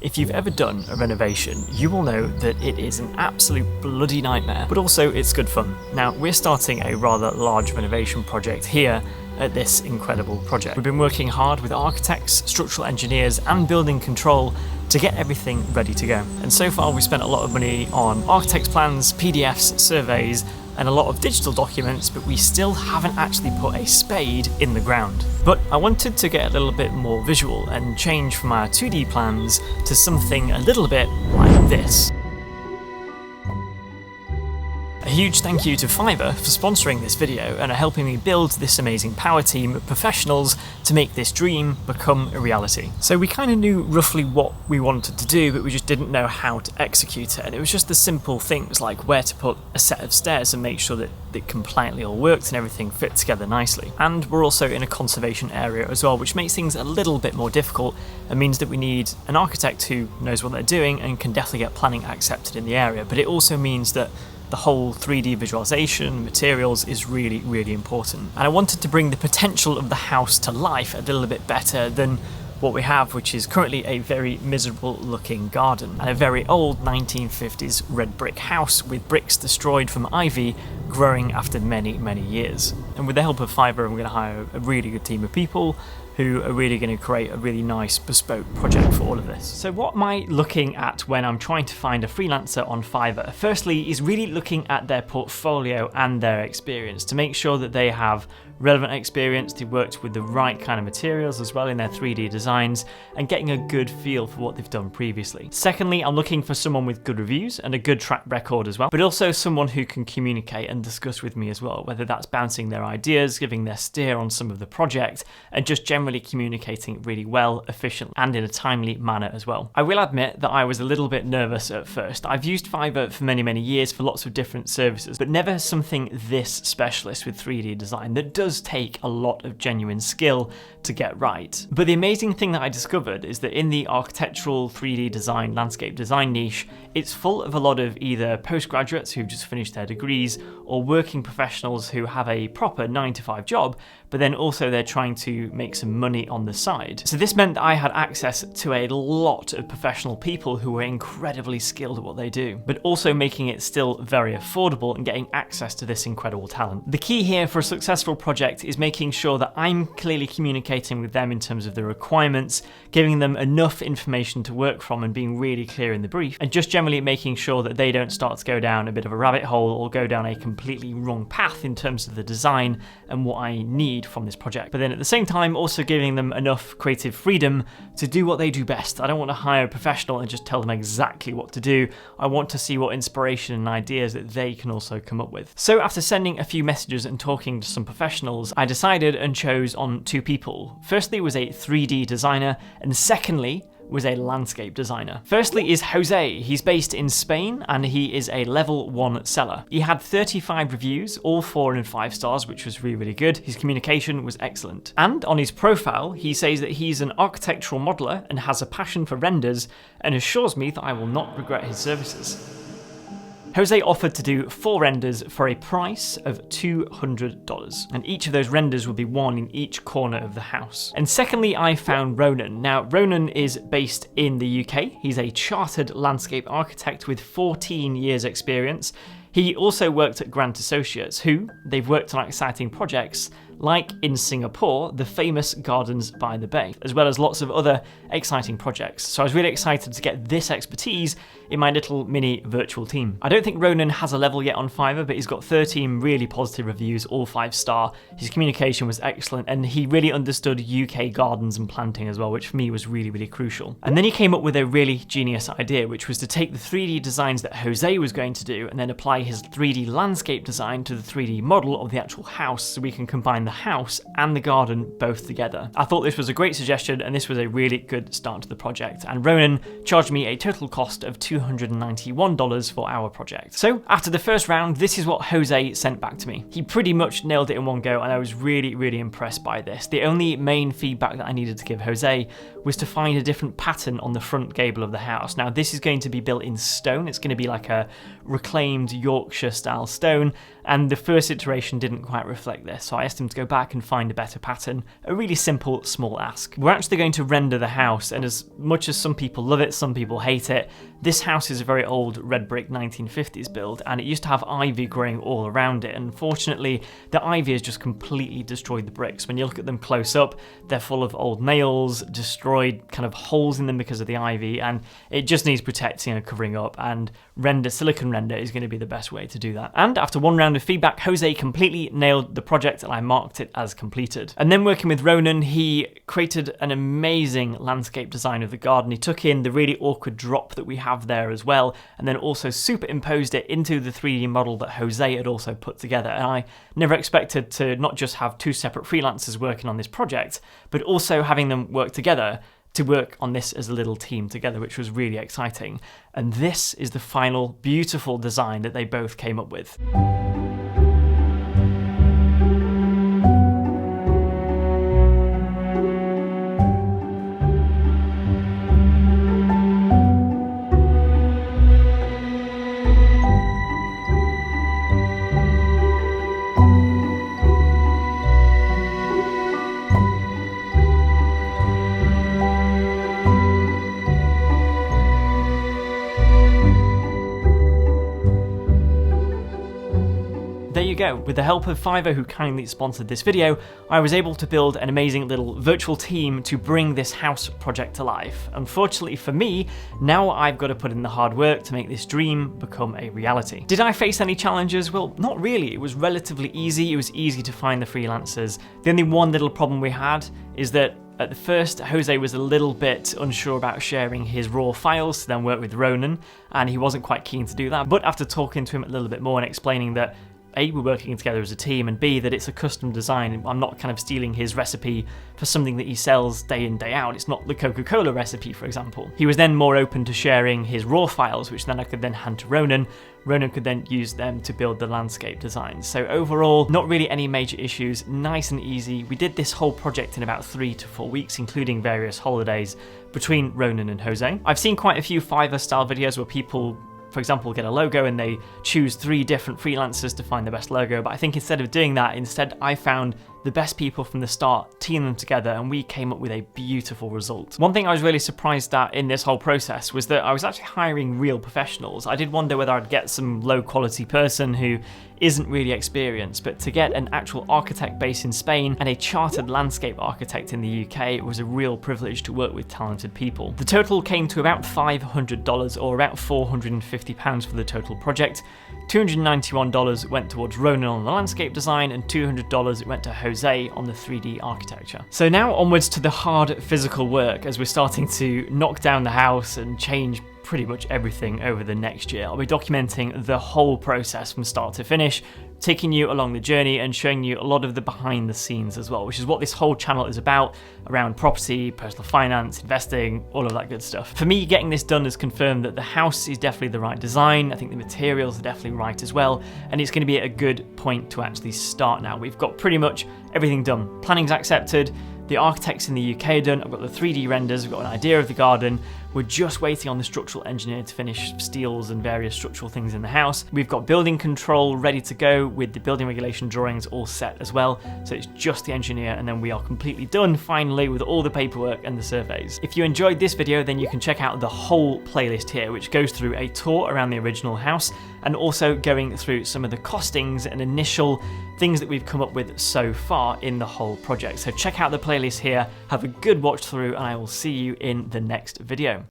If you've ever done a renovation, you will know that it is an absolute bloody nightmare, but also it's good fun. Now, we're starting a rather large renovation project here at this incredible project. We've been working hard with architects, structural engineers, and building control to get everything ready to go. And so far, we've spent a lot of money on architect's plans, PDFs, surveys, and a lot of digital documents, but we still haven't actually put a spade in the ground. But I wanted to get a little bit more visual and change from our 2D plans to something a little bit like this. A huge thank you to Fiverr for sponsoring this video and helping me build this amazing power team of professionals to make this dream become a reality. So we kind of knew roughly what we wanted to do, but we just didn't know how to execute it. And it was just the simple things like where to put a set of stairs and make sure that it compliantly all worked and everything fit together nicely. And we're also in a conservation area as well, which makes things a little bit more difficult and means that we need an architect who knows what they're doing and can definitely get planning accepted in the area. But it also means that the whole 3D visualization, materials is really, really important. And I wanted to bring the potential of the house to life a little bit better than what we have, which is currently a very miserable looking garden and a very old 1950s red brick house with bricks destroyed from ivy growing after many, many years. And with the help of Fiverr, I'm going to hire a really good team of people who are really going to create a really nice bespoke project for all of this. So what am I looking at when I'm trying to find a freelancer on Fiverr? Firstly is really looking at their portfolio and their experience to make sure that they have relevant experience, they've worked with the right kind of materials as well in their 3D designs, and getting a good feel for what they've done previously. Secondly, I'm looking for someone with good reviews and a good track record as well, but also someone who can communicate and discuss with me as well, whether that's bouncing their ideas, giving their steer on some of the project, and just generally communicating really well, efficiently, and in a timely manner as well. I will admit that I was a little bit nervous at first. I've used Fiverr for many, many years for lots of different services, but never something this specialist with 3D design that does take a lot of genuine skill to get right. But the amazing thing that I discovered is that in the architectural 3D design, landscape design niche, it's full of a lot of either postgraduates who've just finished their degrees or working professionals who have a proper 9-to-5 job, but then also they're trying to make some money on the side. So this meant that I had access to a lot of professional people who were incredibly skilled at what they do, but also making it still very affordable and getting access to this incredible talent. The key here for a successful project is making sure that I'm clearly communicating with them in terms of the requirements, giving them enough information to work from and being really clear in the brief, and just generally making sure that they don't start to go down a bit of a rabbit hole or go down a completely wrong path in terms of the design and what I need from this project. But then at the same time, also giving them enough creative freedom to do what they do best. I don't want to hire a professional and just tell them exactly what to do. I want to see what inspiration and ideas that they can also come up with. So after sending a few messages and talking to some professionals, I decided and chose on two people. Firstly was a 3D designer, and secondly was a landscape designer. Firstly is Jose. He's based in Spain and he is a level 1 seller. He had 35 reviews, all 4 and 5 stars, which was really, really good. His communication was excellent. And on his profile, he says that he's an architectural modeler and has a passion for renders and assures me that I will not regret his services. Jose offered to do 4 renders for a price of $200, and each of those renders will be one in each corner of the house. And secondly, I found Ronan. Now, Ronan is based in the UK. He's a chartered landscape architect with 14 years experience. He also worked at Grant Associates, who they've worked on exciting projects like in Singapore, the famous Gardens by the Bay, as well as lots of other exciting projects. So I was really excited to get this expertise in my little mini virtual team. I don't think Ronan has a level yet on Fiverr, but he's got 13 really positive reviews, all 5-star. His communication was excellent, and he really understood UK gardens and planting as well, which for me was really, really crucial. And then he came up with a really genius idea, which was to take the 3D designs that Jose was going to do and then apply his 3D landscape design to the 3D model of the actual house, so we can combine the house and the garden both together. I thought this was a great suggestion, and this was a really good start to the project. And Ronan charged me a total cost of $291 for our project. So after the first round, this is what Jose sent back to me. He pretty much nailed it in one go, and I was really, really impressed by this. The only main feedback that I needed to give Jose was to find a different pattern on the front gable of the house. Now, this is going to be built in stone. It's going to be like a reclaimed Yorkshire style stone, and the first iteration didn't quite reflect this, so I asked him to go back and find a better pattern. A really simple, small ask. We're actually going to render the house, and as much as some people love it, some people hate it, this house is a very old red brick 1950s build, and it used to have ivy growing all around it. Unfortunately, the ivy has just completely destroyed the bricks. When you look at them close up, they're full of old nails, destroyed kind of holes in them because of the ivy, and it just needs protecting and covering up, and silicon render is going to be the best way to do that. And after one round of feedback, Jose completely nailed the project and I marked it as completed. And then working with Ronan, he created an amazing landscape design of the garden. He took in the really awkward drop that we have there as well, and then also superimposed it into the 3D model that Jose had also put together. And I never expected to not just have two separate freelancers working on this project, but also having them work together to work on this as a little team together, which was really exciting. And this is the final beautiful design that they both came up with. There you go. With the help of Fiverr, who kindly sponsored this video, I was able to build an amazing little virtual team to bring this house project to life. Unfortunately for me, now I've got to put in the hard work to make this dream become a reality. Did I face any challenges? Well, not really. It was relatively easy. It was easy to find the freelancers. The only one little problem we had is that at the first, Jose was a little bit unsure about sharing his raw files to then work with Ronan, and he wasn't quite keen to do that. But after talking to him a little bit more and explaining that A, we're working together as a team, and B, that it's a custom design. I'm not kind of stealing his recipe for something that he sells day in, day out. It's not the Coca-Cola recipe, for example. He was then more open to sharing his raw files, which then I could then hand to Ronan. Ronan could then use them to build the landscape designs. So overall, not really any major issues, nice and easy. We did this whole project in about 3 to 4 weeks, including various holidays between Ronan and Jose. I've seen quite a few Fiverr style videos where people, for example, get a logo and they choose 3 different freelancers to find the best logo. But I think instead of doing that, I found the best people from the start, teamed them together, and we came up with a beautiful result. One thing I was really surprised at in this whole process was that I was actually hiring real professionals. I did wonder whether I'd get some low quality person who isn't really experienced, but to get an actual architect based in Spain and a chartered landscape architect in the UK, it was a real privilege to work with talented people. The total came to about $500, or about £450 for the total project. $291 went towards Ronan on the landscape design, and $200 went to Jose on the 3D architecture. So now onwards to the hard physical work, as we're starting to knock down the house and change pretty much everything over the next year. I'll be documenting the whole process from start to finish, taking you along the journey and showing you a lot of the behind the scenes as well, which is what this whole channel is about, around property, personal finance, investing, all of that good stuff. For me, getting this done has confirmed that the house is definitely the right design. I think the materials are definitely right as well, and it's going to be a good point to actually start now. We've got pretty much everything done. Planning's accepted, the architects in the UK are done, I've got the 3D renders, we've got an idea of the garden. We're just waiting on the structural engineer to finish steels and various structural things in the house. We've got building control ready to go with the building regulation drawings all set as well. So it's just the engineer, and then we are completely done finally with all the paperwork and the surveys. If you enjoyed this video, then you can check out the whole playlist here, which goes through a tour around the original house and also going through some of the costings and initial things that we've come up with so far in the whole project. So check out the playlist here, have a good watch through, and I will see you in the next video.